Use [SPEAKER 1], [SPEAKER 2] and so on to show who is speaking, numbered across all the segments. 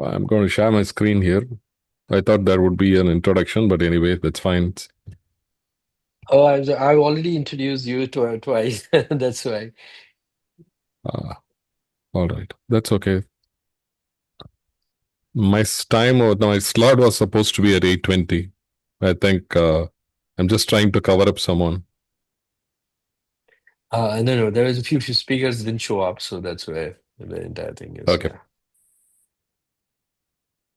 [SPEAKER 1] I'm going to share my screen here. I thought there would be an introduction, but anyway, that's fine.
[SPEAKER 2] Oh, I've already introduced you twice. That's why.
[SPEAKER 1] Uh, all right, that's okay. My slot was supposed to be at 8:20. I think I'm just trying to cover up someone.
[SPEAKER 2] No, there was a few speakers didn't show up, so that's why the entire thing is.
[SPEAKER 1] Okay.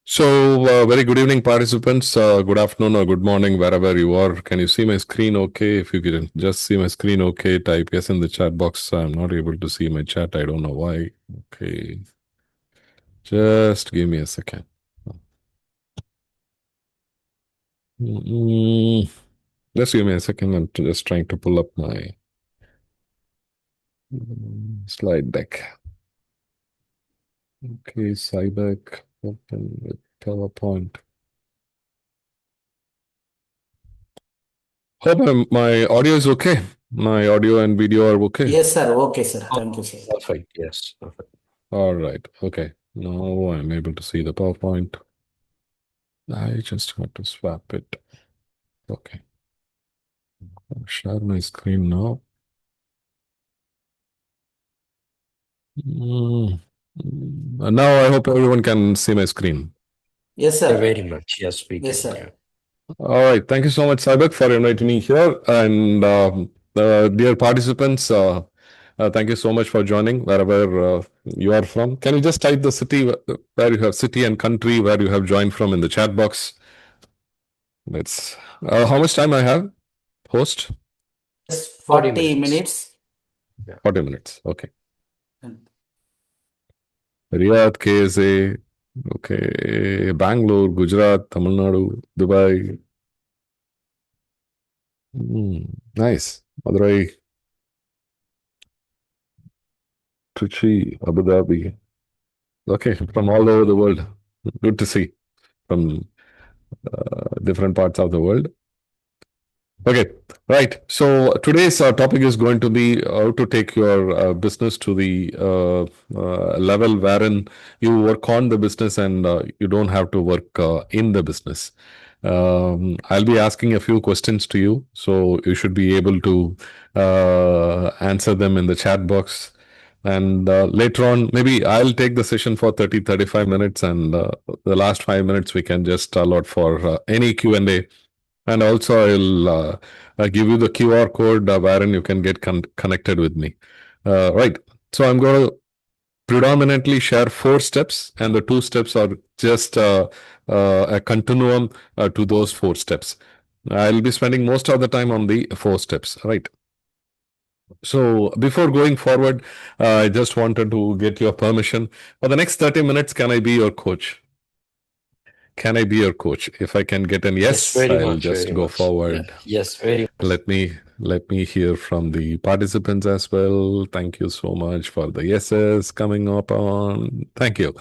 [SPEAKER 1] So, very good evening, participants. Good afternoon or good morning, wherever you are. Can you see my screen okay? If you can just see my screen okay, type yes in the chat box. I'm not able to see my chat. I don't know why. Okay. Just give me a second. Mm, just give me a second. I'm just trying to pull up my slide deck. Okay, Sibec, open with PowerPoint. Hope my audio is okay. My audio and video are okay.
[SPEAKER 3] Yes, sir. Okay, sir. Thank you,
[SPEAKER 2] Oh,
[SPEAKER 3] sir.
[SPEAKER 2] perfect. Yes, perfect.
[SPEAKER 1] All right. Okay. Now I'm able to see the PowerPoint. I just got to swap it. Okay. I'll share my screen now. Now I hope everyone can see my screen.
[SPEAKER 3] Yes,
[SPEAKER 2] Yeah,
[SPEAKER 3] sir.
[SPEAKER 2] very much. Yes, we
[SPEAKER 3] Yes,
[SPEAKER 2] can.
[SPEAKER 3] sir.
[SPEAKER 2] Yeah.
[SPEAKER 1] All right. Thank you so much, Sibec, for inviting me here. And dear participants, thank you so much for joining wherever you are from. Can you just type the city where you have city and country where you have joined from in the chat box? Let's. How much time I have? Host?
[SPEAKER 3] Yes,
[SPEAKER 2] 40
[SPEAKER 3] 40
[SPEAKER 2] minutes.
[SPEAKER 3] minutes.
[SPEAKER 2] Yeah.
[SPEAKER 1] 40 minutes. Okay. Riyadh, KSA. Okay. Bangalore, Gujarat, Tamil Nadu, Dubai. Nice. Madurai, Trichy, Abu Dhabi. Okay, from all over the world. Good to see from different parts of the world. Okay, right. So today's topic is going to be how to take your business to the level wherein you work on the business and you don't have to work in the business. I'll be asking a few questions to you, so you should be able to answer them in the chat box. And later on, maybe I'll take the session for 35 minutes, and the last 5 minutes we can just allot for any Q&A. And also, I'll give you the QR code wherein you can get connected with me. Right. So I'm going to predominantly share 4 steps, and the 2 steps are just a continuum to those 4 steps. I'll be spending most of the time on the 4 steps. Right. So before going forward, I just wanted to get your permission. For the next 30 minutes, can I be your coach? Can I be your coach? If I can get an
[SPEAKER 2] Yes,
[SPEAKER 1] yes,
[SPEAKER 2] very
[SPEAKER 1] I'll
[SPEAKER 2] much.
[SPEAKER 1] just
[SPEAKER 2] Very
[SPEAKER 1] go
[SPEAKER 2] much. Yeah.
[SPEAKER 1] forward.
[SPEAKER 2] Yes, very much.
[SPEAKER 1] Let me hear from the participants as well. Thank you so much for the yeses coming up on. Thank you.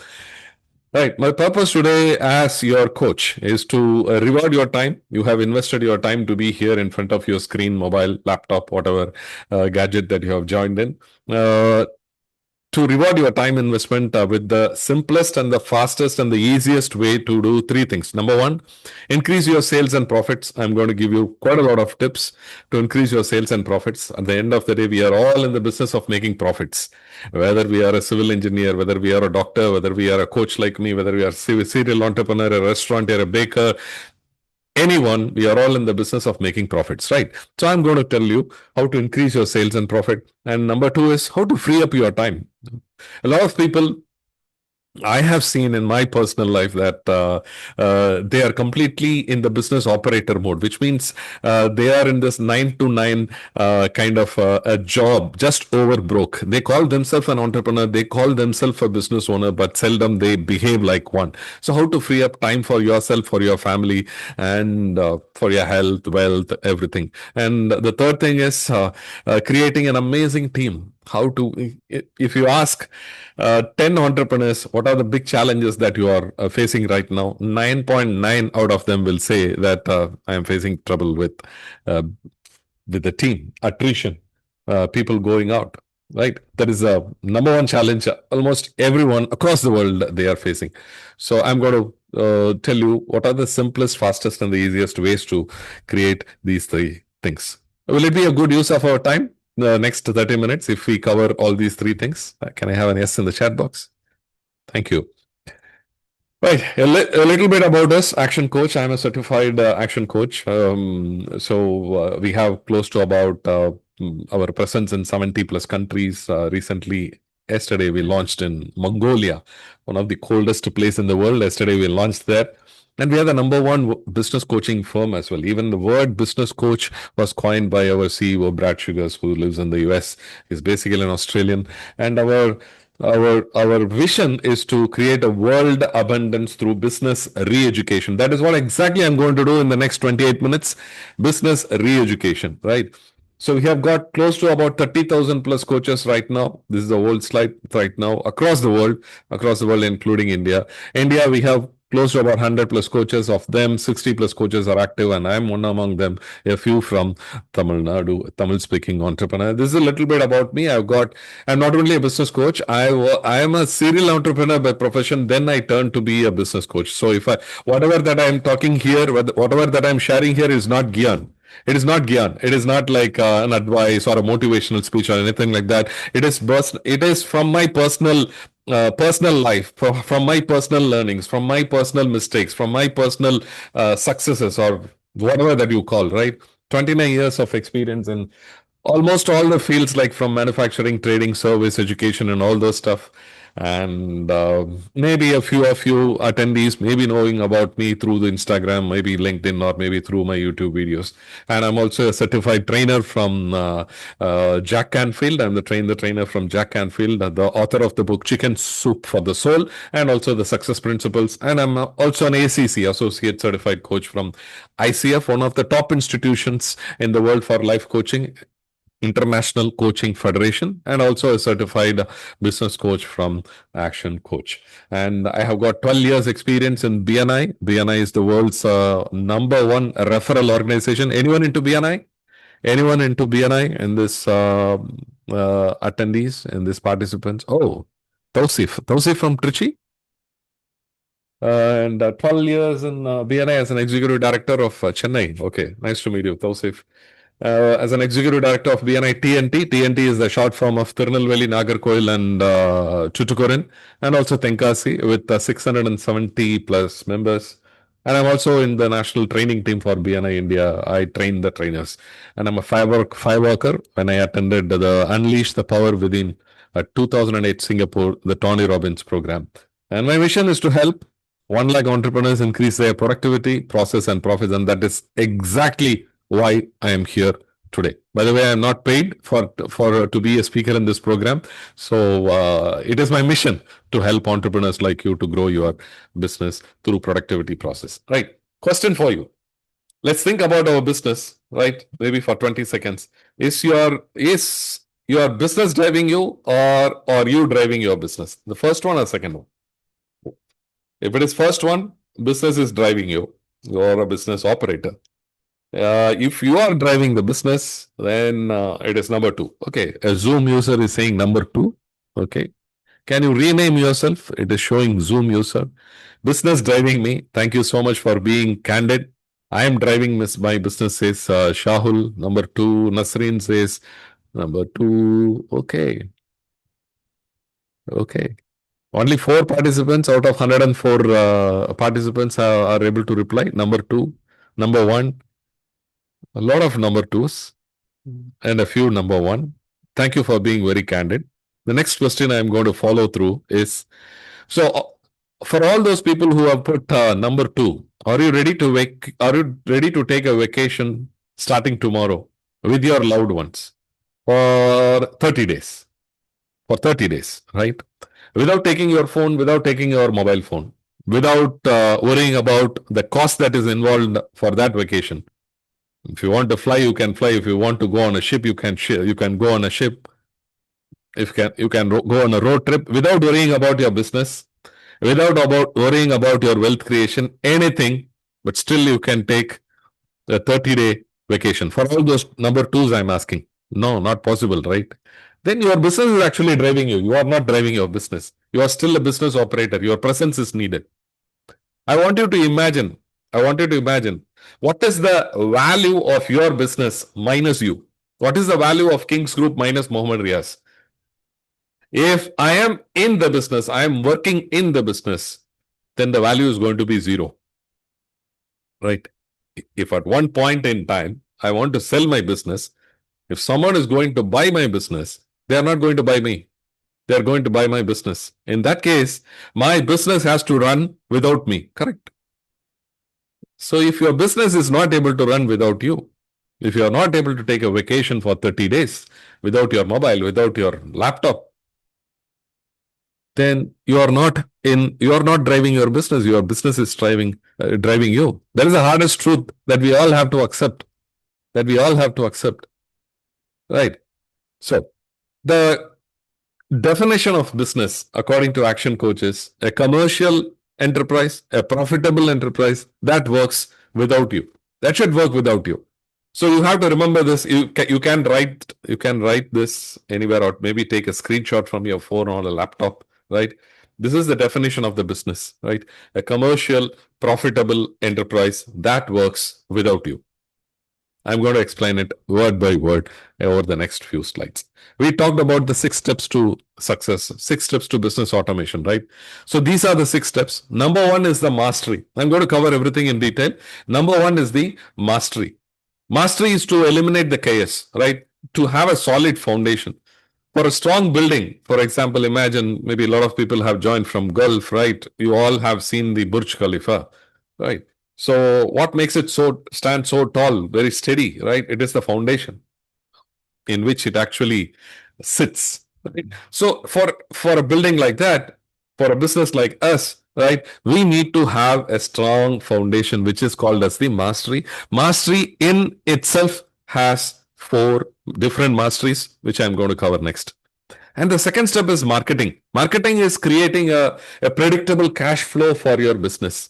[SPEAKER 1] Right. My purpose today as your coach is to reward your time. You have invested your time to be here in front of your screen, mobile, laptop, whatever gadget that you have joined in. To reward your time investment with the simplest and the fastest and the easiest way to do 3 things. Number one, increase your sales and profits. I'm going to give you quite a lot of tips to increase your sales and profits. At the end of the day, we are all in the business of making profits. Whether we are a civil engineer, whether we are a doctor, whether we are a coach like me, whether we are a serial entrepreneur, a restaurateur, a baker, anyone, we are all in the business of making profits, right? So I'm going to tell you how to increase your sales and profit. And number two is how to free up your time. A lot of people I have seen in my personal life that they are completely in the business operator mode, which means they are in this 9 to 9 kind of a job, just over broke. They call themselves an entrepreneur, they call themselves a business owner, but seldom they behave like one. So, how to free up time for yourself, for your family, and for your health, wealth, everything. And the third thing is creating an amazing team. How to, if you ask 10 entrepreneurs, what are the big challenges that you are facing right now? 9.9 out of them will say that I am facing trouble uh, with the team, attrition, people going out. right? That is a number one challenge almost everyone across the world they are facing. So I'm going to tell you what are the simplest, fastest, and the easiest ways to create these three things. Will it be a good use of our time? The next 30 minutes, if we cover all these three things, can I have an yes in the chat box? Thank you. Right, a little bit about us. Action coach. I'm a certified action coach. So we have close to about our presence in 70 plus countries. Recently, yesterday we launched in Mongolia, one of the coldest place in the world. Yesterday we launched there. And we are the number one business coaching firm as well. Even the word business coach was coined by our CEO, Brad Sugars, who lives in the US. He's basically an Australian. And our vision is to create a world abundance through business re-education. That is what exactly I'm going to do in the next 28 minutes. Business re-education, right? So we have got close to about 30,000 plus coaches right now. This is the whole slide right now across the world, including India. India, we have close to about 100 plus coaches. Of them, 60 plus coaches are active, and I'm one among them. A few from Tamil Nadu, Tamil speaking entrepreneur. This is a little bit about me. I'm not only a business coach, I am a serial entrepreneur by profession. Then I turned to be a business coach. So whatever that I'm talking here, whatever that I'm sharing here is not Gyan. It is not Gyan. It is not like an advice or a motivational speech or anything like that. It is from my personal life, from my personal learnings, from my personal mistakes, from my personal successes, or whatever that you call, right? 29 years of experience in almost all the fields, like from manufacturing, trading, service, education, and all those stuff. And maybe a few of you attendees may be knowing about me through the Instagram, maybe LinkedIn, or maybe through my YouTube videos. And I'm also a certified trainer from Jack Canfield. I'm the trainer from Jack Canfield, the author of the book Chicken Soup for the Soul, and also the Success Principles. And I'm also an ACC, Associate Certified Coach from ICF, one of the top institutions in the world for life coaching, International Coaching Federation, and also a certified business coach from Action Coach. And I have got 12 years experience in BNI. BNI is the world's number one referral organization. Anyone into BNI? Anyone into BNI in this attendees, in this participants? Oh, Tausif from Trichy. And 12 years in BNI as an executive director of Chennai. Okay, nice to meet you, Tausif. As an executive director of BNI TNT. TNT is the short form of Tirunelveli, Nagarkoil, and Tuticorin, and also Tenkasi, with 670 plus members. And I'm also in the national training team for BNI India. I train the trainers, and I'm a five worker. When I attended the Unleash the Power Within 2008 Singapore, the Tony Robbins program. And my mission is to help 1 lakh entrepreneurs increase their productivity, process, and profits, and that is exactly why I am here today. By the way, I am not paid for to be a speaker in this program. So it is my mission to help entrepreneurs like you to grow your business through productivity process. Right. Question for you. Let's think about our business, right? Maybe for 20 seconds. Is your business driving you, or are you driving your business? The first one or second one? If it is first one, business is driving you. You are a business operator. If you are driving the business, then it is number two. Okay, a Zoom user is saying number two. Okay, can you rename yourself? It is showing Zoom user. Business driving me. Thank you so much for being candid. I am driving my business, says Shahul. Number two, Nasreen says number two. Okay. Okay. Only 4 participants out of 104 participants are able to reply. Number two, number one. A lot of number twos and a few number one. Thank you for being very candid. The next question I'm going to follow through is, so for all those people who have put number two, are you ready to take a vacation starting tomorrow with your loved ones for 30 days? For 30 days, right? Without taking your phone, without taking your mobile phone, without worrying about the cost that is involved for that vacation. If you want to fly, you can fly. If you want to go on a ship, you can go on a ship. If you can go on a road trip without worrying about your business, without worrying about your wealth creation, anything, but still you can take a 30-day vacation. For all those number twos, I'm asking. No, not possible, right? then your business is actually driving you. You are not driving your business. You are still a business operator. Your presence is needed. I want you to imagine, what is the value of your business minus you? What is the value of King's Group minus Mohamed Riaz? If I am in the business, I am working in the business, then the value is going to be zero. Right? If at one point in time I want to sell my business, if someone is going to buy my business, they are not going to buy me. They are going to buy my business. In that case, my business has to run without me. Correct? So if your business is not able to run without you, if you are not able to take a vacation for 30 days without your mobile, without your laptop, then you are not driving your business. Your business is driving you. That is the hardest truth that we all have to accept. Right? So the definition of business, according to action coaches, a commercial enterprise, a profitable enterprise that works without you. That should work without you. So you have to remember this. You can write this anywhere, or maybe take a screenshot from your phone or a laptop. Right? This is the definition of the business. Right? A commercial, profitable enterprise that works without you. I'm going to explain it word by word over the next few slides. We talked about the 6 steps to success, 6 steps to business automation, right? So these are the 6 steps. Number 1 is the mastery. I'm going to cover everything in detail. Number 1 is the mastery. Mastery is to eliminate the chaos, right? To have a solid foundation. For a strong building, for example, imagine maybe a lot of people have joined from Gulf, right? You all have seen the Burj Khalifa, right? So what makes it stand so tall, very steady, right? It is the foundation in which it actually sits. Right? So for a building like that, for a business like us, right, we need to have a strong foundation, which is called as the mastery. Mastery in itself has 4 different masteries, which I'm going to cover next. And the second step is marketing. Marketing is creating a predictable cash flow for your business.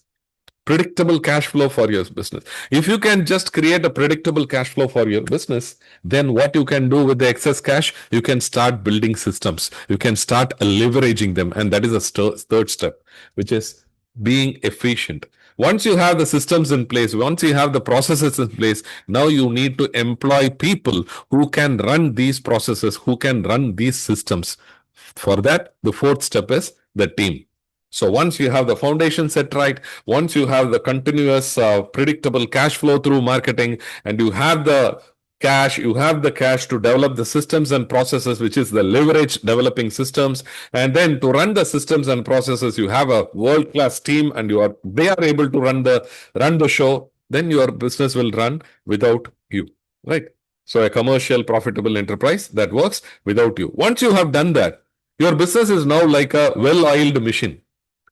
[SPEAKER 1] Predictable cash flow for your business. If you can just create a predictable cash flow for your business, then what you can do with the excess cash, you can start building systems. You can start leveraging them. And that is a third step, which is being efficient. Once you have the systems in place, once you have the processes in place, now you need to employ people who can run these processes, who can run these systems. For that, the fourth step is the team. So once you have the foundation set right, once you have the continuous predictable cash flow through marketing, and you have the cash to develop the systems and processes, which is the leverage developing systems. And then to run the systems and processes, you have a world-class team, and they are able to run the show. Then your business will run without you, right? So a commercial, profitable enterprise that works without you. Once you have done that, your business is now like a well-oiled machine.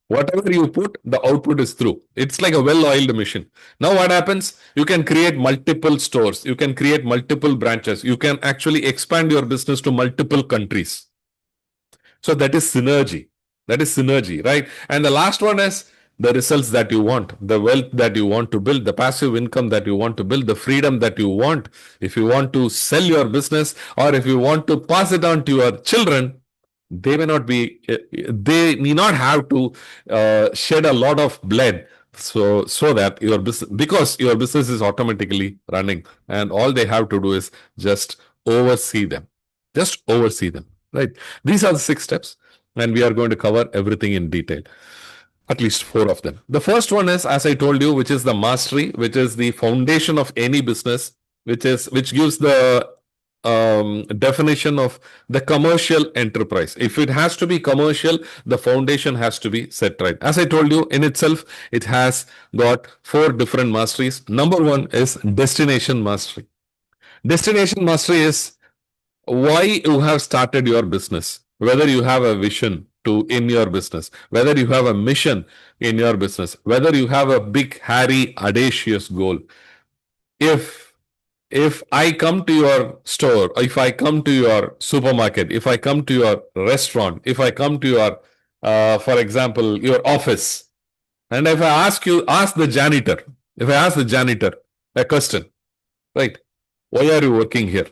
[SPEAKER 1] Whatever you put, the output is through. It's like a well-oiled machine. Now what happens? You can create multiple stores. You can create multiple branches. You can actually expand your business to multiple countries. So that is synergy. Right? And the last one is the results that you want, the wealth that you want to build, the passive income that you want to build, the freedom that you want. If you want to sell your business, or if you want to pass it on to your children, they need not have to shed a lot of blood, so that your business, because your business is automatically running, and all they have to do is just oversee them, right? These are the 6 steps, and we are going to cover everything in detail, at least 4 of them. The first one is, as I told you, which is the mastery, which is the foundation of any business, which gives the definition of the commercial enterprise. If it has to be commercial, the foundation has to be set right. As I told you, in itself, it has got 4 different masteries. Number 1 is destination mastery. Destination mastery is why you have started your business, whether you have a vision in your business, whether you have a mission in your business, whether you have a big, hairy, audacious goal. If I come to your store, if I come to your supermarket, if I come to your restaurant, if I come to your, for example, your office, and if I ask the janitor a question, right? Why are you working here?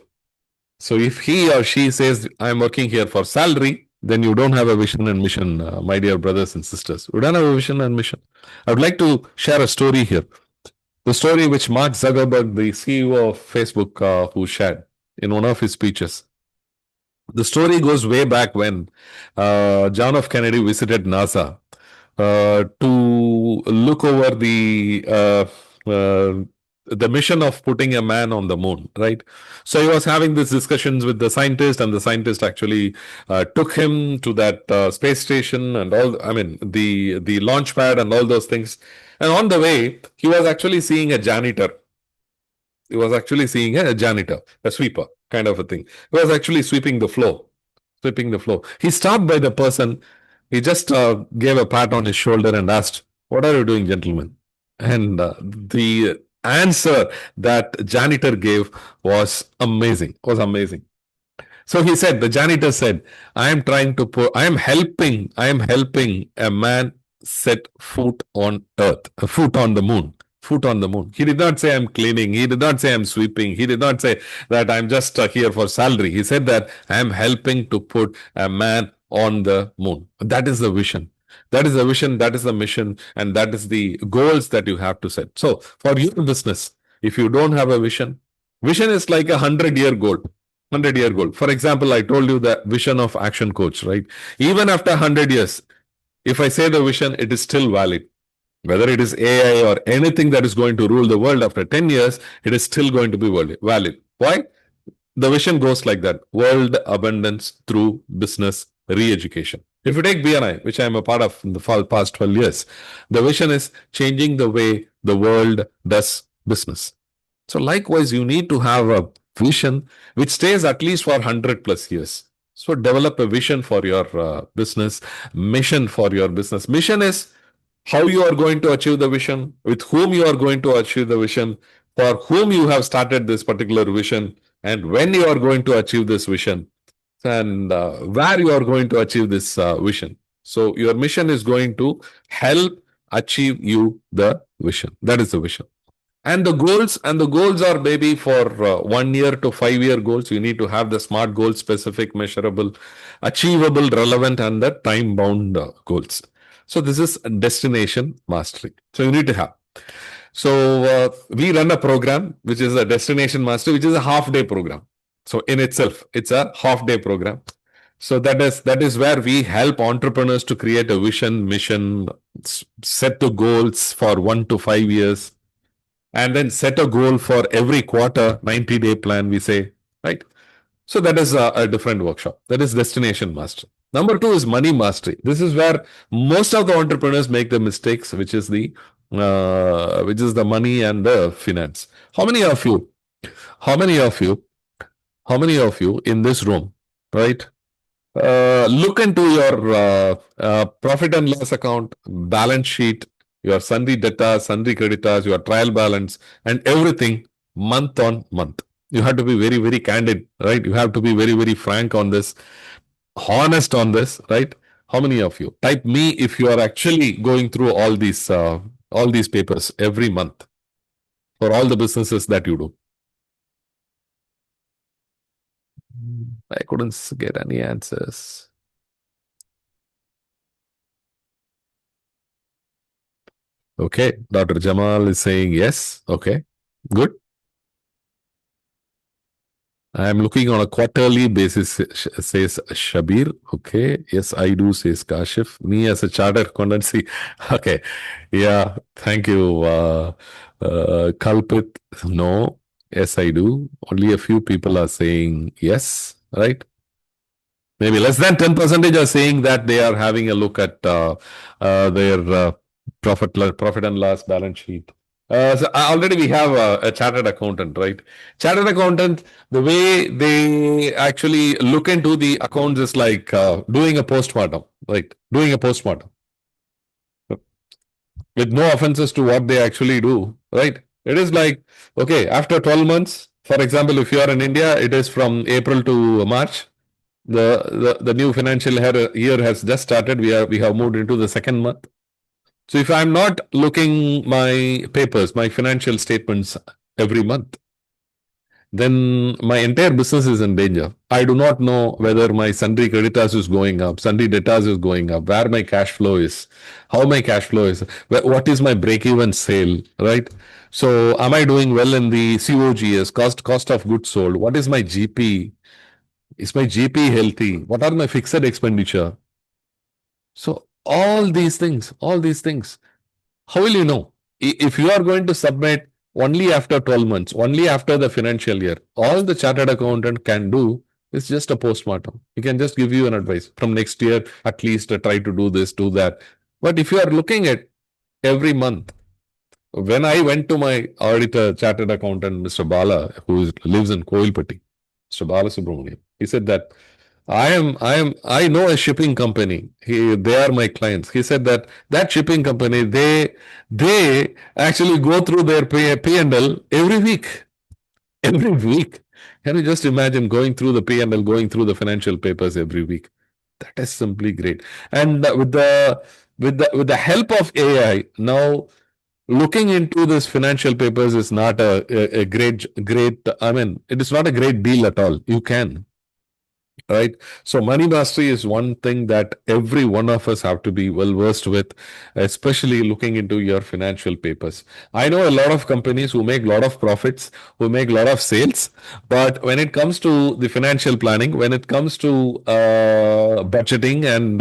[SPEAKER 1] So if he or she says, I'm working here for salary, then you don't have a vision and mission, my dear brothers and sisters. You don't have a vision and mission. I would like to share a story here. The story which Mark Zuckerberg, the CEO of Facebook, who shared in one of his speeches. The story goes way back when John F. Kennedy visited NASA to look over the mission of putting a man on the moon, right? So he was having these discussions with the scientist, and the scientist actually took him to that space station and all. I mean, the launch pad and all those things. And on the way, he was actually seeing a janitor. He was actually seeing a janitor, a sweeper, kind of a thing. He was actually sweeping the floor. Sweeping the floor. He stopped by the person. He just gave a pat on his shoulder and asked, "What are you doing, gentlemen?" And the answer that janitor gave was amazing. Was amazing. So he said, the janitor said, I am helping a man set foot on earth, a foot on the moon. Foot on the moon. He did not say I'm cleaning. He did not say I'm sweeping. He did not say that I'm just here for salary. He said that I'm helping to put a man on the moon. That is the vision. That is the vision. That is the mission. And that is the goals that you have to set. So for your business, if you don't have a vision, vision is like 100-year goal. 100-year goal. For example, I told you the vision of action coach, right? Even after 100 years, if I say the vision, it is still valid. Whether it is AI or anything that is going to rule the world after 10 years, it is still going to be valid. Why? The vision goes like that. World abundance through business re-education. If you take BNI, which I am a part of in the past 12 years, the vision is changing the way the world does business. So likewise, you need to have a vision which stays at least for 100 plus years. So develop a vision for your business, mission for your business. Mission is how you are going to achieve the vision, with whom you are going to achieve the vision, for whom you have started this particular vision, and when you are going to achieve this vision, and where you are going to achieve this vision. So your mission is going to help achieve you the vision. That is the vision. And the goals are maybe for 1 year to 5 year goals. You need to have the SMART goals, specific, measurable, achievable, relevant, and the time bound goals. So this is destination mastery. So you need to have. So we run a program which is a destination mastery, which is a half-day program. So in itself, it's a half-day program. So that is where we help entrepreneurs to create a vision, mission, set the goals for 1 to 5 years, and then set a goal for every quarter, 90-day plan, we say, right? So that is a different workshop. That is destination mastery. Number 2 is money mastery. This is where most of the entrepreneurs make the mistakes, which is the money and the finance. How many of you in this room, right? Look into your profit and loss account, balance sheet, your sundry debtors, sundry creditors, your trial balance, and everything month on month. You have to be very, very candid, right? You have to be very, very frank on this, honest on this, right? How many of you? Type me if you are actually going through all these papers every month for all the businesses that you do. I couldn't get any answers. Okay, Dr. Jamal is saying yes. Okay, good. I'm looking on a quarterly basis, says Shabir. Okay, yes, I do, says Kashif. Me as a chartered accountant, see. Okay, yeah, thank you. Kalpit, no. Yes, I do. Only a few people are saying yes, right? Maybe less than 10% are saying that they are having a look at their profit and loss balance sheet. So already we have a chartered accountant, right? Chartered accountant, the way they actually look into the accounts is like doing a postmortem, right? Doing a postmortem. With no offenses to what they actually do, right? It is like, okay, after 12 months, for example, if you are in India, it is from April to March. The new financial year has just started. We have moved into the second month. So if I'm not looking my papers, my financial statements every month, then my entire business is in danger. I do not know whether my sundry creditors is going up, sundry debtors is going up, where my cash flow is, how my cash flow is, what is my break-even sale, right? So am I doing well in the COGS, cost of goods sold? What is my GP? Is my GP healthy? What are my fixed expenditure? So all these things, how will you know? If you are going to submit only after 12 months, only after the financial year, all the chartered accountant can do is just a postmortem. He can just give you an advice from next year, at least try to do this, do that. But if you are looking at every month, when I went to my auditor, chartered accountant, Mr. Bala, who lives in Koilpatti, Mr. Bala Subramanian, he said that I know a shipping company. They are my clients. He said that shipping company, they actually go through their P&L every week. Every week. Can you just imagine going through the P&L, going through the financial papers every week? That is simply great. And with the help of AI, now looking into this financial papers is not a great. I mean, it is not a great deal at all. You can. Right. So money mastery is one thing that every one of us have to be well versed with, especially looking into your financial papers. I know a lot of companies who make a lot of profits, who make a lot of sales, but when it comes to the financial planning, when it comes to budgeting and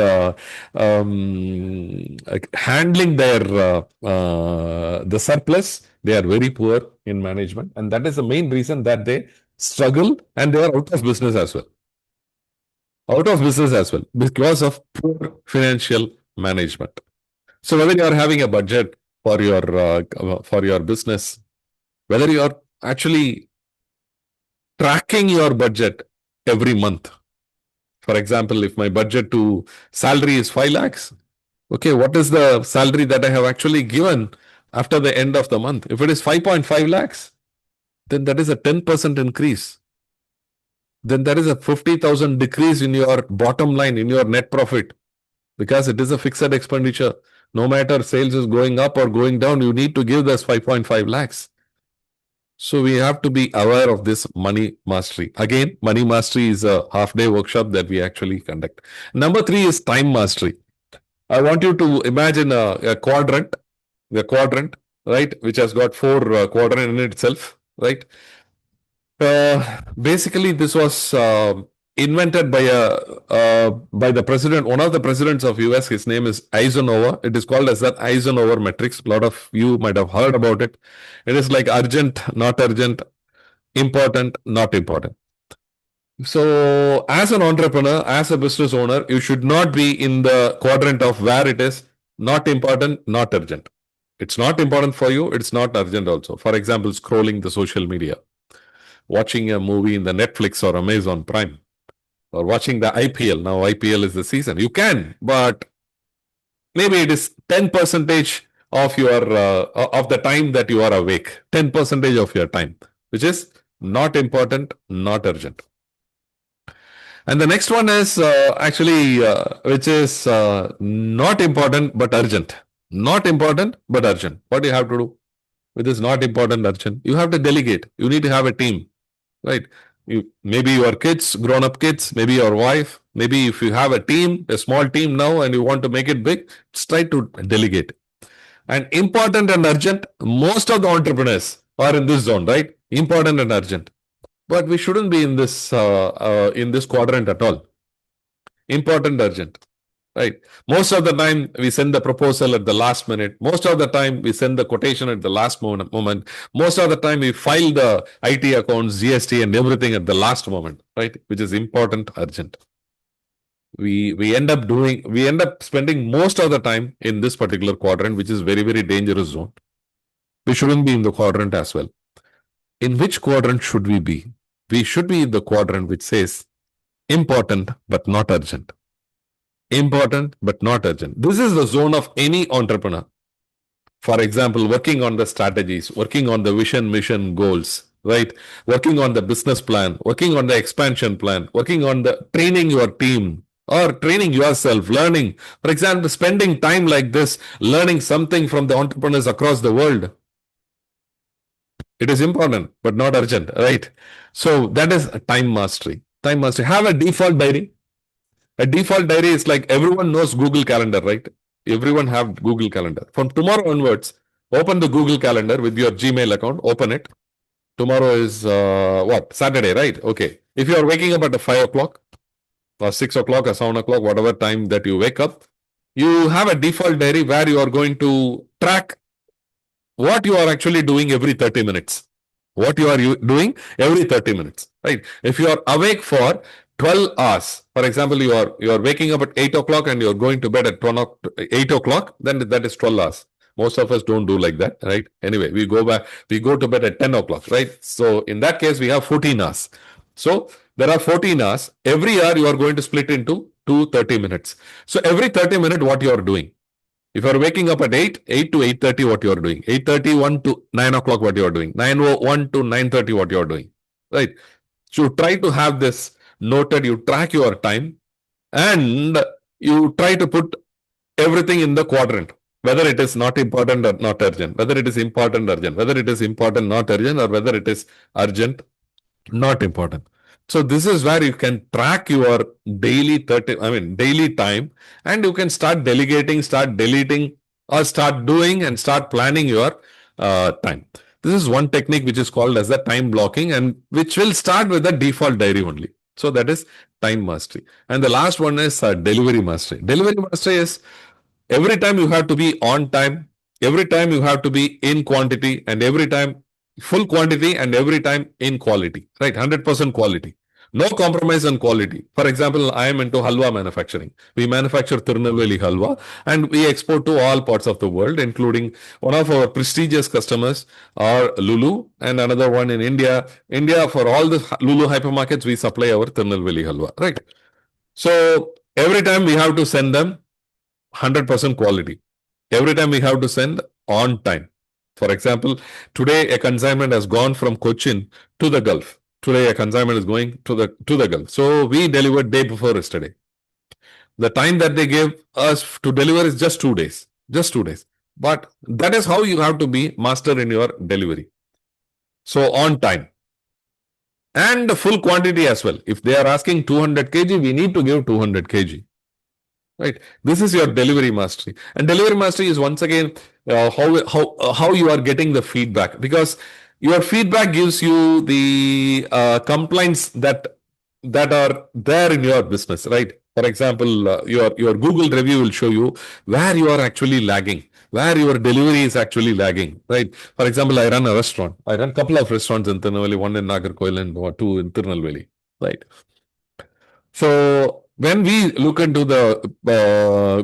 [SPEAKER 1] handling their the surplus, they are very poor in management, and that is the main reason that they struggle and they are out of business as well, because of poor financial management. So whether you are having a budget for your business, whether you are actually tracking your budget every month. For example, if my budget to salary is 5 lakhs, okay, what is the salary that I have actually given after the end of the month? If it is 5.5 lakhs, then that is a 10% increase. Then there is a 50,000 decrease in your bottom line, in your net profit, because it is a fixed expenditure. No matter sales is going up or going down, you need to give this 5.5 lakhs. So we have to be aware of this money mastery. Again, money mastery is a half-day workshop that we actually conduct. Number 3 is time mastery. I want you to imagine a quadrant, right, which has got 4 quadrant in itself, right? Basically, this was invented by the president, one of the presidents of US. His name is Eisenhower. It is called as that Eisenhower matrix. A lot of you might have heard about it. It is like urgent, not urgent, important, not important. So, as an entrepreneur, as a business owner, you should not be in the quadrant of where it is not important, not urgent. It's not important for you. It's not urgent also. For example, scrolling the social media, watching a movie in the Netflix or Amazon Prime, or watching the IPL. Now IPL is the season. You can, but maybe it is 10% of your of the time that you are awake. 10% of your time, which is not important, not urgent. And the next one is which is not important but urgent. Not important but urgent. What do you have to do with this not important, urgent? You have to delegate. You need to have a team. Right? Maybe your kids, grown-up kids, maybe your wife, maybe if you have a team, a small team now, and you want to make it big, just try to delegate. And important and urgent, most of the entrepreneurs are in this zone, right? Important and urgent. But we shouldn't be in this quadrant at all. Important, urgent. Right. Most of the time, we send the proposal at the last minute. Most of the time, we send the quotation at the last moment. Most of the time, we file the IT accounts, GST, and everything at the last moment, right? Which is important, urgent. We end up spending most of the time in this particular quadrant, which is very, very dangerous zone. We shouldn't be in the quadrant as well. In which quadrant should we be? We should be in the quadrant which says important but not urgent. Important but not urgent. This is the zone of any entrepreneur. For example, working on the strategies, working on the vision, mission, goals, right? Working on the business plan, working on the expansion plan, working on the training your team or training yourself, learning. For example, spending time like this, learning something from the entrepreneurs across the world. It is important, but not urgent, right? So that is a time mastery. Time mastery. Have a default diary. A default diary is like everyone knows Google Calendar, right? Everyone have Google Calendar. From tomorrow onwards, open the Google Calendar with your Gmail account. Open it. Tomorrow is what? Saturday, right? Okay. If you are waking up at 5 o'clock or 6 o'clock or 7 o'clock, whatever time that you wake up, you have a default diary where you are going to track what you are actually doing every 30 minutes. What you are doing every 30 minutes, right? If you are awake for 12 hours, for example, you are waking up at 8 o'clock and you're going to bed at 8 o'clock, then that is 12 hours. Most of us don't do like that, right? Anyway, we go to bed at 10 o'clock, right? So in that case, we have 14 hours. So there are 14 hours. Every hour you are going to split into 30 minutes. So every 30 minutes, what you are doing? If you are waking up at 8 to 8:30, what you are doing? 8:31 to 9 o'clock, what you are doing? 9:01 to 9:30, what you are doing? Right? So try to have this noted. You track your time and you try to put everything in the quadrant. Whether it is not important or not urgent, whether it is important, urgent, whether it is important, not urgent, or whether it is urgent, not important. So this is where you can track your daily time, and you can start delegating, start deleting, or start doing and start planning your time. This is one technique which is called as the time blocking, and which will start with the default diary only. So that is time mastery. And the last one is delivery mastery. Delivery mastery is every time you have to be on time, every time you have to be in quantity, and every time full quantity, and every time in quality, right? 100% quality. No compromise on quality. For example, I am into halwa manufacturing. We manufacture Tirunelveli halwa and we export to all parts of the world, including one of our prestigious customers are Lulu, and another one in India. India, for all the Lulu hypermarkets, we supply our Tirunelveli halwa, right? So every time we have to send them 100% quality. Every time we have to send on time. For example, today a consignment has gone from Cochin to the Gulf. Today a consignment is going to the Gulf. So we delivered day before yesterday. The time that they gave us to deliver is just 2 days. Just 2 days. But that is how you have to be master in your delivery. So on time. And the full quantity as well. If they are asking 200 kg, we need to give 200 kg. Right. This is your delivery mastery. And delivery mastery is once again how you are getting the feedback, because your feedback gives you the complaints that are there in your business, right? For example, your Google review will show you where you are actually lagging, where your delivery is actually lagging, right? For example, I run a restaurant. I run a couple of restaurants in Tirunelveli, one in Nagarkoil and two in Tirunelveli, right? So when we look into the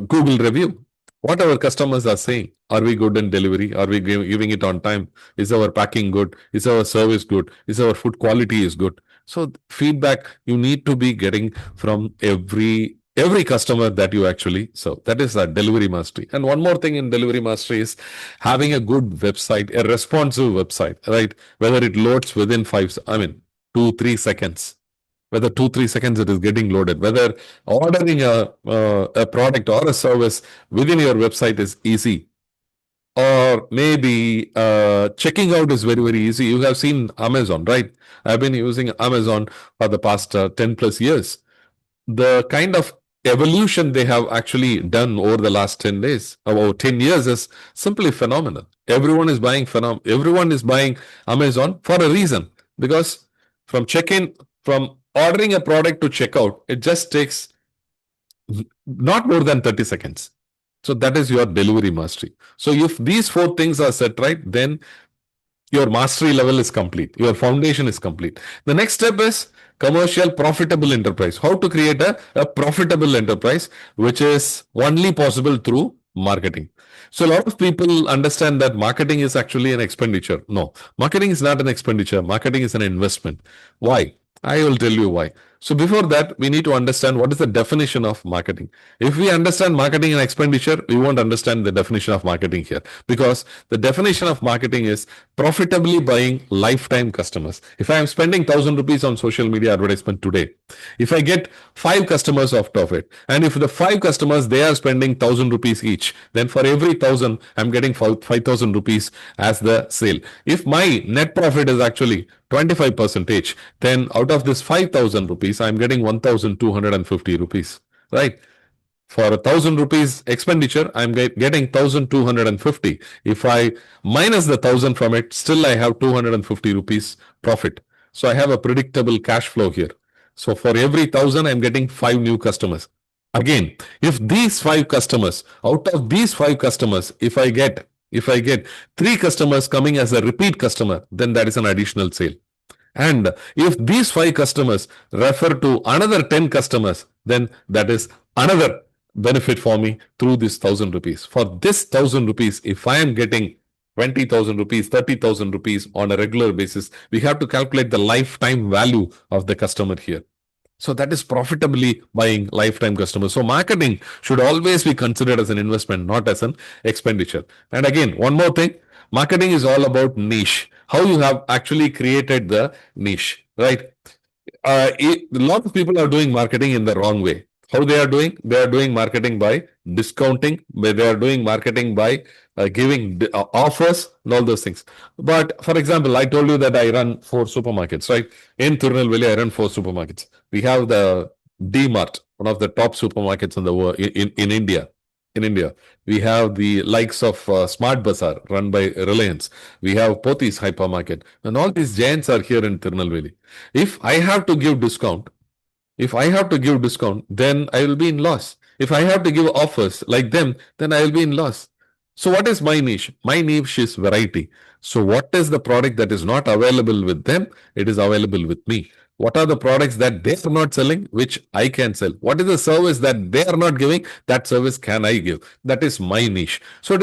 [SPEAKER 1] Google review, what our customers are saying, are we good in delivery? Are we giving it on time? Is our packing good? Is our service good? Is our food quality is good? So feedback you need to be getting from every customer that you actually serve. That is a delivery mastery. And one more thing in delivery mastery is having a good website, a responsive website, right? Whether it loads within 2-3 seconds. Whether 2-3 seconds it is getting loaded, whether ordering a product or a service within your website is easy, or maybe checking out is very, very easy. You have seen Amazon, right? I've been using Amazon for the past 10 plus years. The kind of evolution they have actually done over the last 10 days, about 10 years, is simply phenomenal. Everyone is buying Amazon for a reason, because from ordering a product to checkout, it just takes not more than 30 seconds. So that is your delivery mastery. So if these 4 things are set right, then your mastery level is complete. Your foundation is complete. The next step is commercial profitable enterprise. How to create a profitable enterprise, which is only possible through marketing. So a lot of people understand that marketing is actually an expenditure. No, marketing is not an expenditure. Marketing is an investment. Why? I will tell you why. So before that, we need to understand what is the definition of marketing. If we understand marketing and expenditure, we won't understand the definition of marketing here, because the definition of marketing is profitably buying lifetime customers. If I am spending 1,000 rupees on social media advertisement today, if I get 5 customers out of it, and if the 5 customers they are spending 1,000 rupees each, then for every 1,000 I'm getting 5,000 rupees as the sale. If my net profit is actually 25%, then out of this 5,000 rupees, I'm getting 1,250 rupees, right? For 1,000 rupees expenditure, I'm getting 1,250. If I minus the 1,000 from it, still I have 250 rupees profit. So I have a predictable cash flow here. So for every 1,000, I'm getting 5 new customers. Again, if these 5 customers, out of these 5 customers, if I get 3 customers coming as a repeat customer, then that is an additional sale. And if these 5 customers refer to another 10 customers, then that is another benefit for me through this 1,000 rupees. For this 1,000 rupees, if I am getting 20,000 rupees, 30,000 rupees on a regular basis, we have to calculate the lifetime value of the customer here. So that is profitably buying lifetime customers. So marketing should always be considered as an investment, not as an expenditure. And again, one more thing, marketing is all about niche. How you have actually created the niche, right? A lot of people are doing marketing in the wrong way. How they are doing? They are doing marketing by discounting, they are doing marketing by giving offers and all those things. But for example, I told you that I run 4 supermarkets, right? In Tirunelveli, I run 4 supermarkets. We have the D-Mart, one of the top supermarkets in the world, in India. In India, we have the likes of Smart Bazaar run by Reliance. We have Pothi's hypermarket, and all these giants are here in Tirunelveli. If I have to give discount, then I will be in loss. If I have to give offers like them, then I will be in loss. So what is my niche? My niche is variety. So what is the product that is not available with them? It is available with me. What are the products that they are not selling, which I can sell? What is the service that they are not giving? That service can I give? That is my niche. So it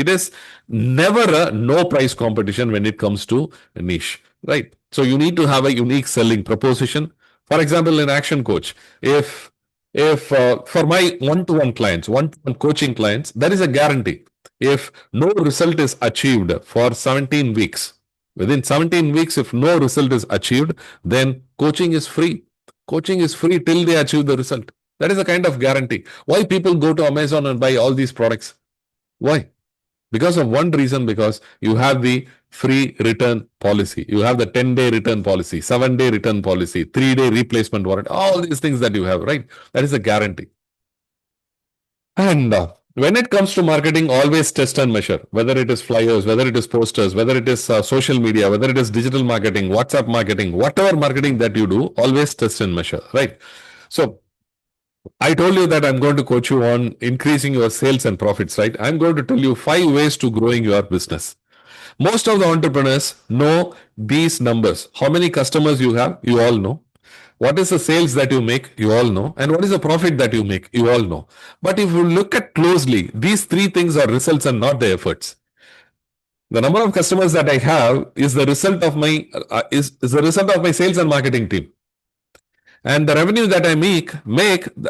[SPEAKER 1] is never a no price competition when it comes to a niche, right? So you need to have a unique selling proposition. For example, in Action Coach, if for my one-to-one clients, one-to-one coaching clients, there is a guarantee. If no result is achieved for 17 weeks, within 17 weeks, if no result is achieved, then coaching is free. Coaching is free till they achieve the result. That is a kind of guarantee. Why people go to Amazon and buy all these products? Why? Because of one reason, because you have the free return policy. You have the 10-day return policy, 7-day return policy, 3-day replacement warranty, all these things that you have, right? That is a guarantee. And when it comes to marketing, always test and measure, whether it is flyers, whether it is posters, whether it is social media, whether it is digital marketing, WhatsApp marketing, whatever marketing that you do, always test and measure, right? So I told you that I'm going to coach you on increasing your sales and profits, right? I'm going to tell you 5 ways to growing your business. Most of the entrepreneurs know these numbers. How many customers you have, you all know. What is the sales that you make, you all know. And what is the profit that you make, you all know. But if you look at closely, these 3 things are results and not the efforts. The number of customers that I have is the result of my sales and marketing team. And the revenue that I make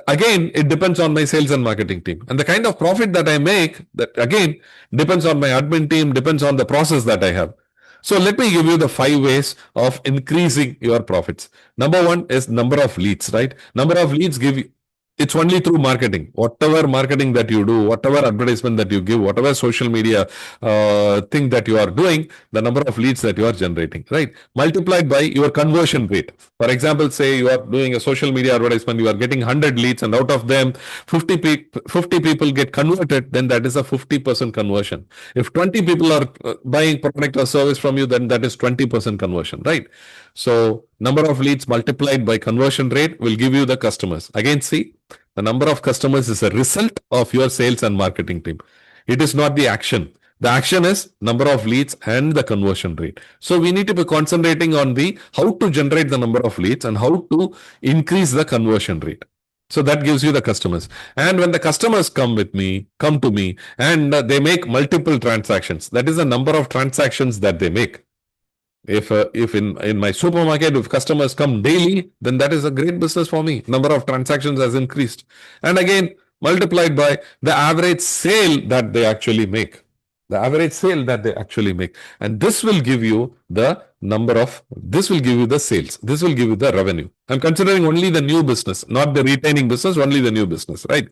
[SPEAKER 1] again, it depends on my sales and marketing team. And the kind of profit that I make, that again depends on my admin team, depends on the process that I have. So let me give you the 5 ways of increasing your profits. Number 1 is number of leads, right? Number of leads it's only through marketing. Whatever marketing that you do, whatever advertisement that you give, whatever social media thing that you are doing, the number of leads that you are generating, right? Multiplied by your conversion rate. For example, say you are doing a social media advertisement, you are getting 100 leads, and out of them 50 people get converted, then that is a 50% conversion. If 20 people are buying product or service from you, then that is 20% conversion, right? So number of leads multiplied by conversion rate will give you the customers. Again, see, the number of customers is a result of your sales and marketing team. It is not the action. The action is number of leads and the conversion rate. So we need to be concentrating on the how to generate the number of leads and how to increase the conversion rate. So that gives you the customers. And when the customers come to me, and they make multiple transactions, that is the number of transactions that they make. If in my supermarket, if customers come daily, then that is a great business for me. Number of transactions has increased. And again, multiplied by the average sale that they actually make. The average sale that they actually make. And this will give you the this will give you the sales. This will give you the revenue. I'm considering only the new business, not the retaining business, only the new business, right?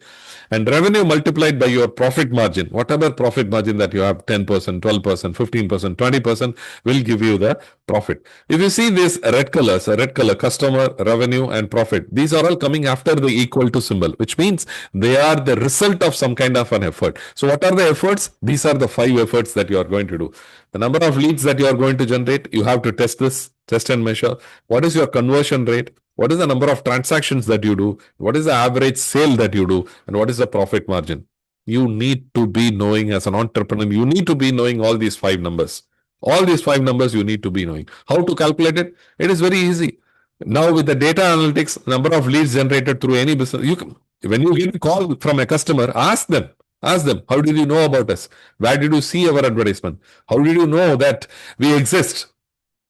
[SPEAKER 1] And revenue multiplied by your profit margin, whatever profit margin that you have, 10%, 12%, 15%, 20% will give you the profit. If you see this red colors, a red color, customer, revenue, and profit, these are all coming after the equal to symbol, which means they are the result of some kind of an effort. So what are the efforts? These are the 5 efforts that you are going to do. The number of leads that you are going to generate, you have to test this, test and measure. What is your conversion rate? What is the number of transactions that you do? What is the average sale that you do? And what is the profit margin? You need to be knowing as an entrepreneur, you need to be knowing all these 5 numbers. All these 5 numbers you need to be knowing. How to calculate it? It is very easy. Now with the data analytics, number of leads generated through any business, when you get a call from a customer, ask them, how did you know about us? Where did you see our advertisement? How did you know that we exist?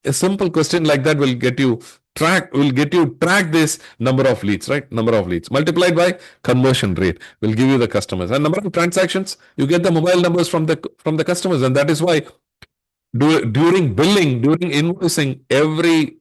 [SPEAKER 1] A simple question like that will get you track this number of leads, right? Number of leads multiplied by conversion rate will give you the customers, and number of transactions, you get the mobile numbers from the customers. And that is why during billing, during invoicing, every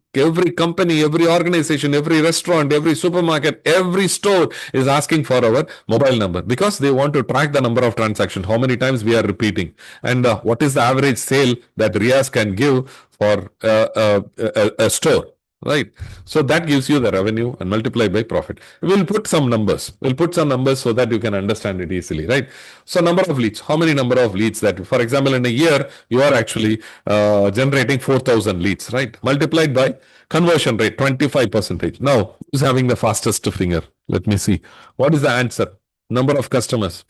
[SPEAKER 1] company, every organization, every restaurant, every supermarket, every store is asking for our mobile number, because they want to track the number of transactions, how many times we are repeating, and what is the average sale that Riaz can give for a store. Right. So that gives you the revenue and multiplied by profit. We'll put some numbers. So that you can understand it easily. Right. So number of leads. How many number of leads that, for example, in a year, you are actually generating 4,000 leads. Right. Multiplied by conversion rate, 25%. Now, who's having the fastest finger? Let me see. What is the answer? Number of customers.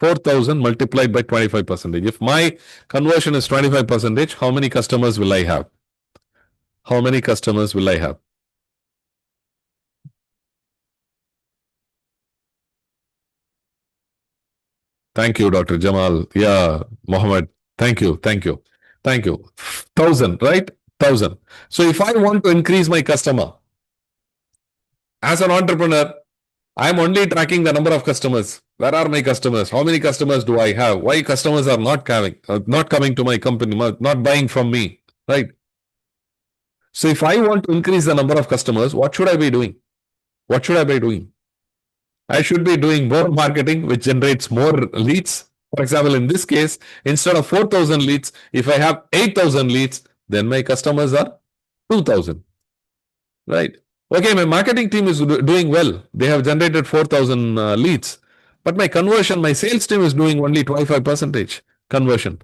[SPEAKER 1] 4,000 multiplied by 25%. If my conversion is 25%, how many customers will I have? How many customers will I have? Thank you, Dr. Jamal. Yeah, Mohamed. Thank you. 1,000, right? 1,000. So if I want to increase my customer, as an entrepreneur, I'm only tracking the number of customers. Where are my customers? How many customers do I have? Why customers are not coming to my company, not buying from me, right? So if I want to increase the number of customers, what should I be doing? I should be doing more marketing, which generates more leads. For example, in this case, instead of 4,000 leads, if I have 8,000 leads, then my customers are 2,000. Right? Okay, my marketing team is doing well. They have generated 4,000 leads. But my sales team is doing only 25% conversion.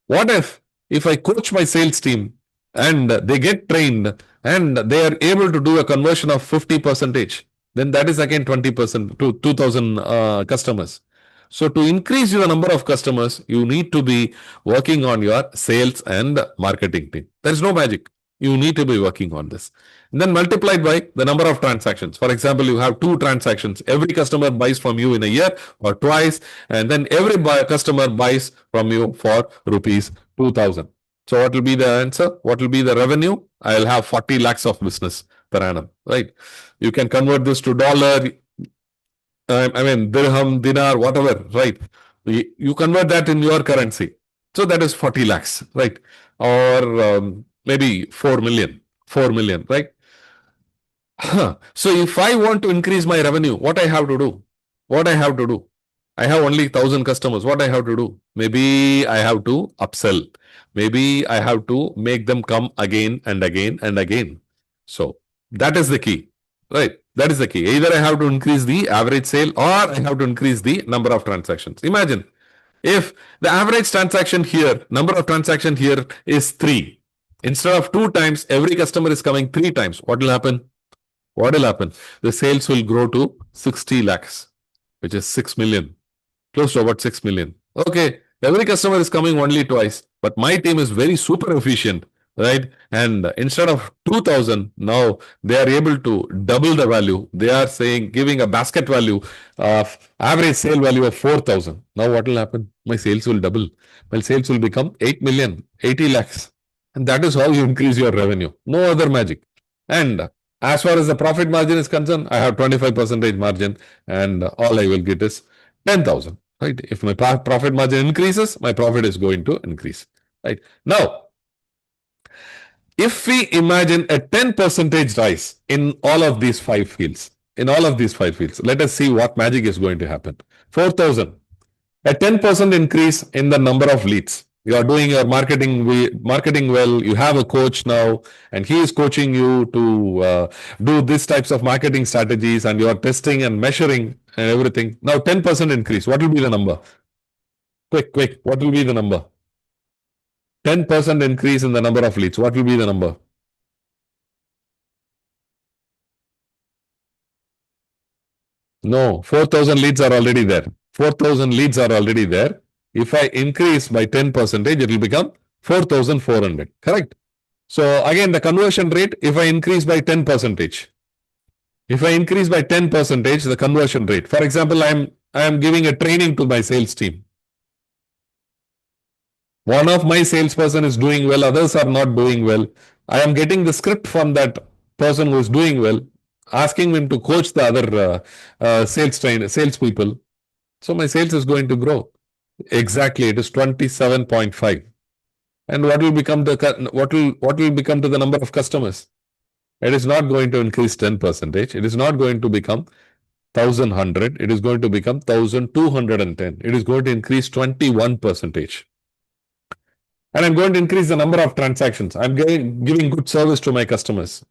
[SPEAKER 1] What if I coach my sales team and they get trained and they are able to do a conversion of 50%, then that is again 20% to 2,000 customers. So to increase your number of customers, you need to be working on your sales and marketing team. There is no magic. You need to be working on this. And then multiplied by the number of transactions. For example, you have 2 transactions. Every customer buys from you in a year or twice, and then every customer buys from you for rupees 2,000. So what will be the answer? What will be the revenue? I'll have 40 lakhs of business per annum, right? You can convert this to dollar, dirham, dinar, whatever, right? You convert that in your currency. So that is 40 lakhs, right? Or maybe 4 million, right? So if I want to increase my revenue, what I have to do? I have only 1,000 customers. What I have to do? Maybe I have to upsell. Maybe I have to make them come again and again and again. So that is the key, right? That is the key. Either I have to increase the average sale or I have to increase the number of transactions. Imagine if the average transaction here, number of transactions here is 3. Instead of 2 times, every customer is coming 3 times. What will happen? The sales will grow to 60 lakhs, which is 6 million. Close to about 6 million. Okay, every customer is coming only twice, but my team is very super efficient, right? And instead of 2,000, now they are able to double the value. They are giving a basket value of average sale value of 4,000. Now what will happen? My sales will double. My sales will become 8 million, 80 lakhs. And that is how you increase your revenue. No other magic. And as far as the profit margin is concerned, I have 25% margin, and all I will get is 10,000. Right? If my profit margin increases, my profit is going to increase. Right? Now, if we imagine a 10% rise in all of these five fields, let us see what magic is going to happen. 4,000, a 10% increase in the number of leads. You are doing your marketing well. You have a coach now, and he is coaching you to do these types of marketing strategies, and you are testing and measuring and everything. Now, 10% increase. What will be the number? Quick. What will be the number? 10% increase in the number of leads. What will be the number? No, 4,000 leads are already there. 4,000 leads are already there. If I increase by 10%, it will become 4,400. Correct? So again, the conversion rate, if I increase by 10%, the conversion rate. For example, I am giving a training to my sales team. One of my salesperson is doing well, others are not doing well. I am getting the script from that person who is doing well, asking him to coach the other salespeople. So my sales is going to grow. Exactly, it is 27.5. And what will become to the number of customers? It is not going to increase 10%. It is not going to become 1,100. It is going to become 1,210. It is going to increase 21%. And I'm going to increase the number of transactions. I'm giving good service to my customers.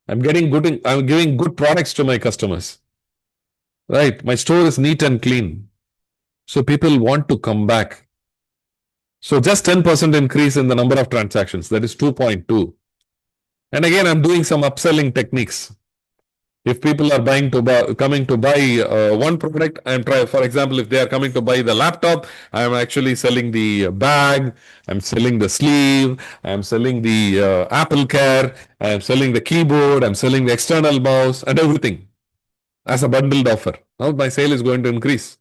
[SPEAKER 1] I'm giving good products to my customers. Right? My store is neat and clean. So people want to come back. So just 10% increase in the number of transactions. That is 2.2. And again, I'm doing some upselling techniques. If people are coming to buy one product, for example, if they are coming to buy the laptop, I am actually selling the bag, I'm selling the sleeve, I'm selling the Apple Care, I'm selling the keyboard, I'm selling the external mouse and everything as a bundled offer. Now my sale is going to increase.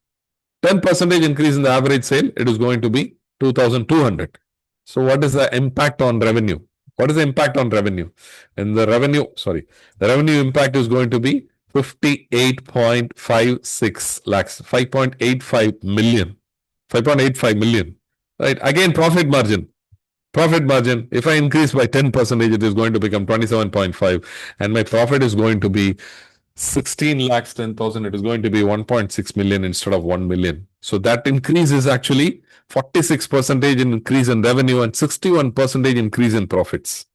[SPEAKER 1] 10% increase in the average sale, it is going to be 2,200. So what is the impact on revenue? What is the impact on revenue? And the revenue impact is going to be 58.56 lakhs, 5.85 million. 5.85 million. Right? Again, profit margin. If I increase by 10%, it is going to become 27.5. And my profit is going to be 16 lakhs 10,000. It is going to be 1.6 million instead of 1 million. So that increase is actually 46% increase in revenue and 61% increase in profits.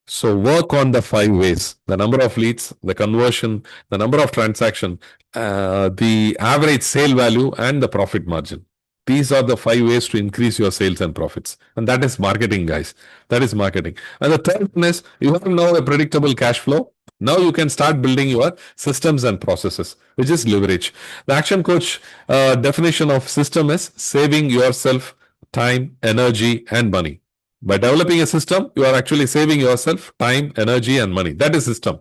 [SPEAKER 1] So work on the 5 ways: the number of leads, the conversion, the number of transaction, the average sale value, and the profit margin. These are the 5 ways to increase your sales and profits. And that is marketing, guys. That is marketing. And the third one is, you have now a predictable cash flow. Now you can start building your systems and processes, which is leverage. The Action Coach definition of system is saving yourself time, energy, and money. By developing a system, you are actually saving yourself time, energy, and money. That is system.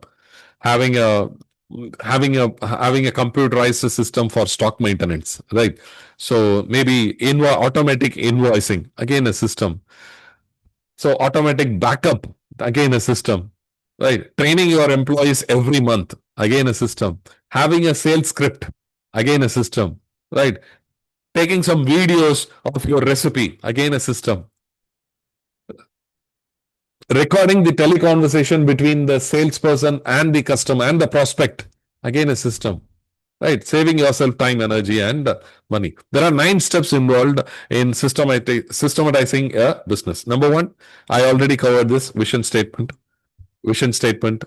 [SPEAKER 1] Having a computerized system for stock maintenance, right? So maybe automatic invoicing, again a system. So automatic backup, again a system. Right? Training your employees every month, again a system. Having a sales script, again a system. Right? Taking some videos of your recipe, again a system. Recording the teleconversation between the salesperson and the customer and the prospect, again a system. Right? Saving yourself time, energy, and money. There are 9 steps involved in systematizing a business. Number 1, I already covered this: vision statement.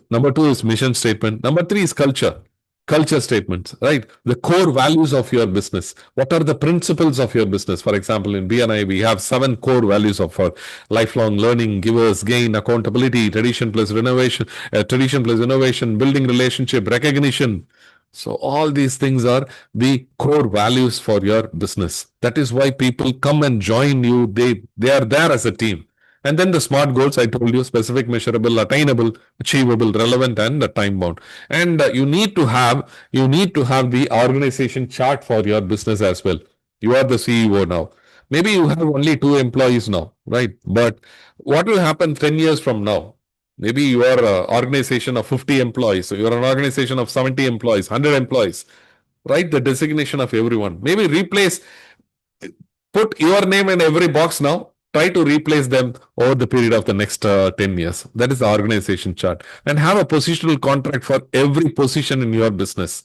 [SPEAKER 1] Number 2 is mission statement. Number 3 is culture statements, right? The core values of your business. What are the principles of your business? For example, in BNI, we have 7 core values of our lifelong learning: givers, gain, accountability, tradition plus innovation, building relationship, recognition. So all these things are the core values for your business. That is why people come and join you. They are there as a team. And then the SMART goals, I told you: specific, measurable, attainable, achievable, relevant, and time bound. And you need to have the organization chart for your business as well. You are the CEO now. Maybe you have only 2 employees now. right? But what will happen 10 years from now? Maybe you are an organization of 50 employees, so you're an organization of 70 employees, 100 employees. Write the designation of everyone. Maybe replace, put your name in every box now. Try to replace them over the period of the next 10 years. That is the organization chart. And have a positional contract for every position in your business.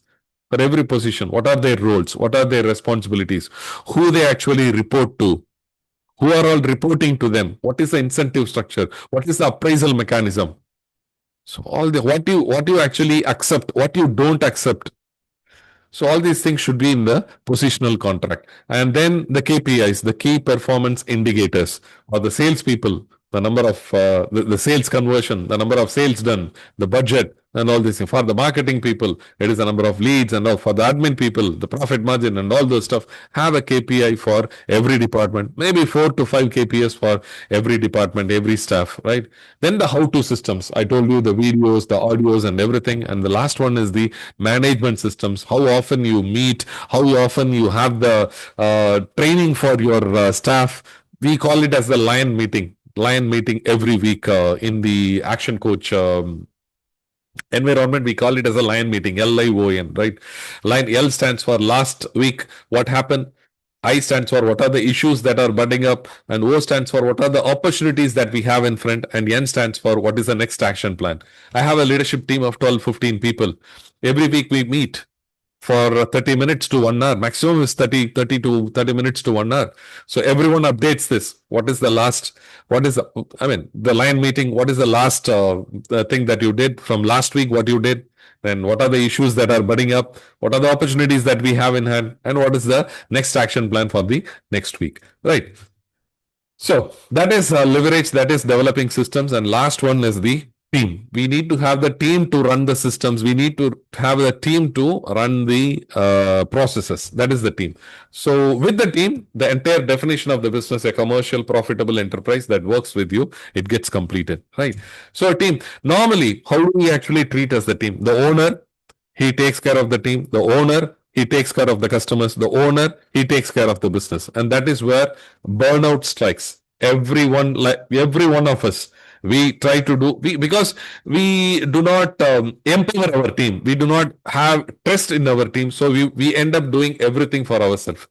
[SPEAKER 1] For every position, what are their roles? What are their responsibilities? Who they actually report to? Who are all reporting to them? What is the incentive structure? What is the appraisal mechanism? So all the what you actually accept, what you don't accept. So all these things should be in the positional contract. And then the KPIs, the key performance indicators, or the salespeople, the number of the sales conversion, the number of sales done, the budget, and all this. For the marketing people, it is the number of leads, and all. For the admin people, the profit margin, and all those stuff. Have a KPI for every department, maybe 4 to 5 KPIs for every department, every staff, right? Then the how-to systems. I told you the videos, the audios, and everything. And the last one is the management systems. How often you meet, how often you have the training for your staff. We call it as the lion meeting every week in the action coach environment. We call it as a lion meeting, LION, right? Lion, L stands for last week, what happened? I stands for what are the issues that are budding up, and O stands for what are the opportunities that we have in front, and N stands for what is the next action plan. I have a leadership team of 12-15 people. Every week we meet for 30 minutes to 1 hour. Maximum is 30 to 30 minutes to 1 hour. So everyone updates this. What is the last, the line meeting, what is the last thing that you did from last week, what you did, then what are the issues that are budding up, what are the opportunities that we have in hand, and what is the next action plan for the next week, right? So that is leverage, that is developing systems. And last one is the team. We need to have the team to run the systems. We need to have the team to run the processes. That is the team. So with the team, the entire definition of the business, a commercial, profitable enterprise that works with you, it gets completed, right? So a team, normally, how do we actually treat as the team? The owner, he takes care of the team. The owner, he takes care of the customers. The owner, he takes care of the business. And that is where burnout strikes. Every one of us, we try to do, because we do not empower our team. We do not have trust in our team. So we end up doing everything for ourselves.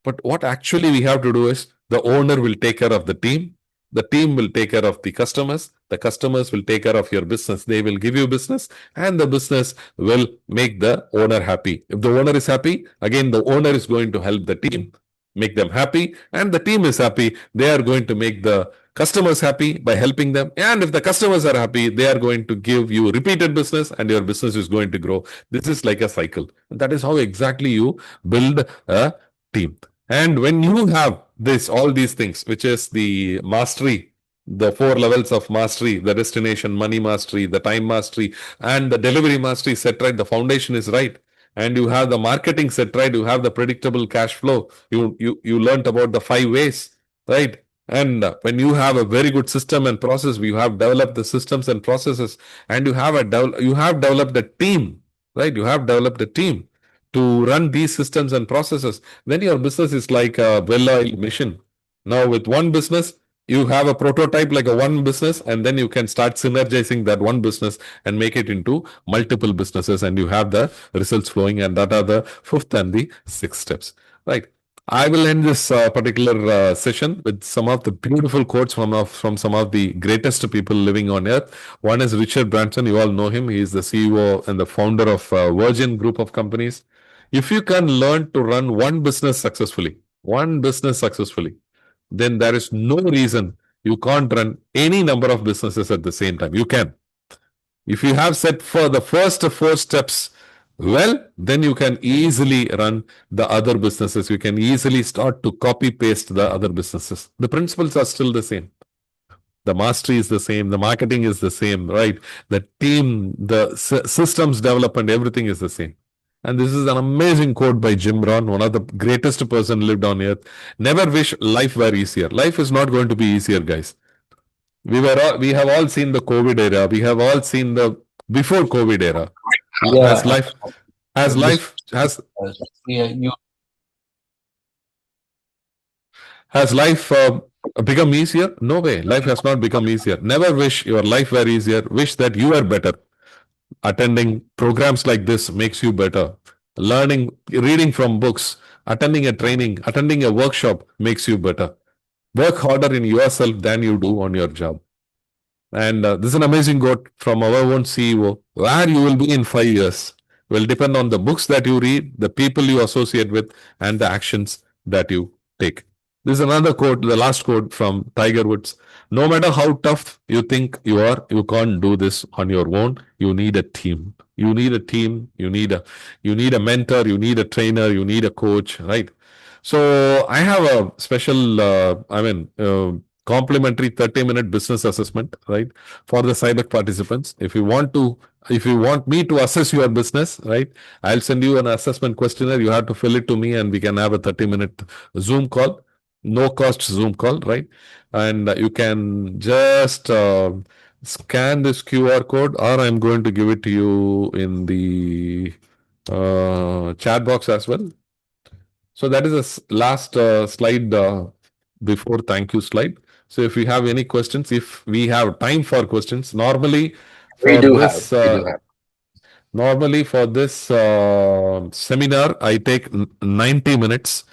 [SPEAKER 1] But what actually we have to do is the owner will take care of the team. The team will take care of the customers. The customers will take care of your business. They will give you business, and the business will make the owner happy. If the owner is happy, again, the owner is going to help the team, make them happy, and the team is happy. They are going to make the customers happy by helping them. And if the customers are happy, they are going to give you repeated business, and your business is going to grow. This is like a cycle. That is how exactly you build a team. And when you have all these things, which is the mastery, the 4 levels of mastery, the destination, money mastery, the time mastery, and the delivery mastery set right, the foundation is right, and you have the marketing set right, you have the predictable cash flow, you learned about the 5 ways, right? And when you have a very good system and process, you have developed the systems and processes, and you have developed a team, right? You have developed a team to run these systems and processes. Then your business is like a well-oiled machine. Now with one business, you have a prototype like a one business, and then you can start synergizing that one business and make it into multiple businesses, and you have the results flowing. And that are the 5th and the 6th steps, right? I will end this particular session with some of the beautiful quotes from some of the greatest people living on earth. One is Richard Branson. You all know him. He is the CEO and the founder of Virgin Group of Companies. If you can learn to run one business successfully, then there is no reason you can't run any number of businesses at the same time. You can. If you have set for the first 4 steps well, then you can easily run the other businesses. You can easily start to copy paste the other businesses. The principles are still the same. The mastery is the same. The marketing is the same, right? The team, the systems development, everything is the same. And this is an amazing quote by Jim Rohn, one of the greatest person lived on earth. Never wish life were easier. Life is not going to be easier, guys. We have all seen the COVID era. We have all seen the before COVID era.
[SPEAKER 2] Yeah.
[SPEAKER 1] Has life Become easier? No way. Life has not become easier. Never wish your life were easier. Wish that you are better. Attending programs like this makes you better. Learning, reading from books, attending a training, attending a workshop makes you better. Work harder in yourself than you do on your job. And this is an amazing quote from our own CEO. Where you will be in 5 years will depend on the books that you read, the people you associate with, and the actions that you take. This is another quote, the last quote from Tiger Woods. No matter how tough you think you are, you can't do this on your own. You need a team. You need a team. You need a mentor. You need a trainer. You need a coach. Right. So I have a special, complimentary 30-minute business assessment, right, for the Sibec participants. If you want me to assess your business, right, I'll send you an assessment questionnaire. You have to fill it to me, and we can have a 30-minute Zoom call, no cost Zoom call, right? And you can just scan this QR code, or I'm going to give it to you in the chat box as well. So that is the last slide before thank you slide. So if you have any questions, if we have time for questions,
[SPEAKER 2] We
[SPEAKER 1] for
[SPEAKER 2] do have.
[SPEAKER 1] this
[SPEAKER 2] We do have.
[SPEAKER 1] normally for this seminar, I take 90 minutes,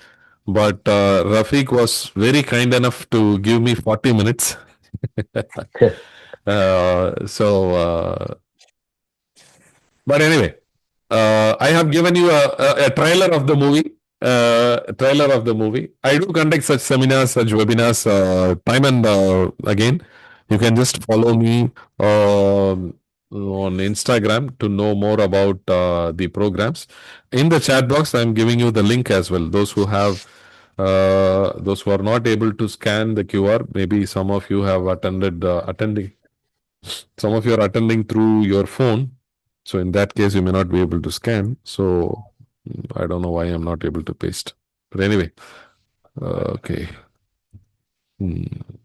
[SPEAKER 1] but Rafiq was very kind enough to give me 40 minutes. So but anyway, I have given you a trailer of the movie. Trailer of the movie. I do conduct such seminars, such webinars, time and again. You can just follow me on Instagram to know more about the programs. In the chat box, I'm giving you the link as well. Those who are not able to scan the QR, maybe some of you have attending. Some of you are attending through your phone. So in that case, you may not be able to scan. So I don't know why I'm not able to paste. But anyway, okay.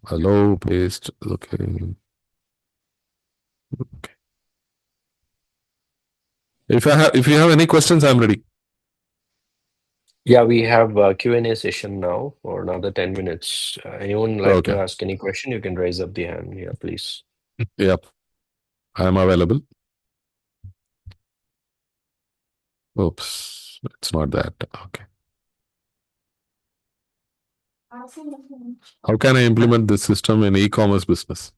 [SPEAKER 1] Hello, paste. Okay. Okay. If you have any questions, I'm ready.
[SPEAKER 2] Yeah, we have a Q&A session now for another 10 minutes. Anyone like to
[SPEAKER 1] Okay.
[SPEAKER 2] ask any question, you can raise up the hand. Yeah, please.
[SPEAKER 1] Yep. I'm available. Oops. It's not that. Okay. How can I implement this system in e-commerce business?